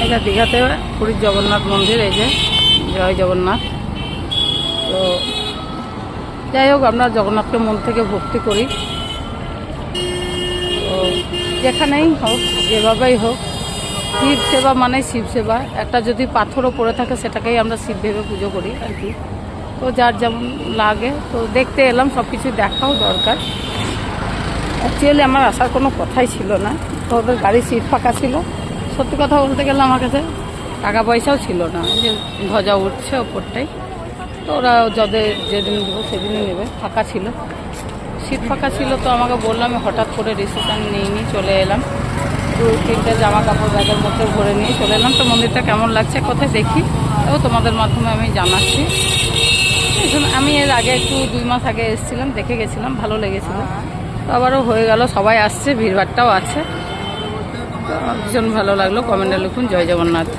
এটা দীঘাতে পুরীর জগন্নাথ মন্দির, এই যে জয় জগন্নাথ। তো যাই হোক, আমরা জগন্নাথকে মন থেকে ভক্তি করি। তো যেখানেই হোক, যেভাবেই হোক, শিব সেবা মানে শিব সেবা। একটা যদি পাথরও পড়ে থাকে সেটাকেই আমরা শিব ভেবে পুজো করি আর কি। তো যার যেমন লাগে, তো দেখতে এলাম, সব কিছু দেখাও দরকার। অ্যাকচুয়ালি আমার আসার কোনো কথাই ছিল না, তো ওদের গাড়ির সিট ফাঁকা ছিল। সত্যি কথা বলতে গেলে আমার কাছে টাকা পয়সাও ছিল না, যে ধ্বজা উঠছে ওপরটাই। তো ওরা যাদের যেদিন দেবো সেদিনই নেবে, ফাঁকা ছিল, সিট ফাঁকা ছিল। তো আমাকে বললাম, আমি হঠাৎ করে ডিসিশান নিয়ে চলে এলাম। 2-3টে জামা কাপড় ব্যাগের মধ্যে ভরে নিয়ে চলে এলাম। তো মন্দিরটা কেমন লাগছে কোথায় দেখি, তো তোমাদের মাধ্যমে আমি জানাচ্ছি। আমি এর আগে একটু 2 মাস আগে এসেছিলাম, দেখে গেছিলাম, ভালো লেগেছিল। তো আবারও হয়ে গেল, সবাই আসছে, ভিড়ভাড়টাও আছে। তো ভীষণ ভালো লাগলো। কমেন্টে লিখুন জয় জগন্নাথ।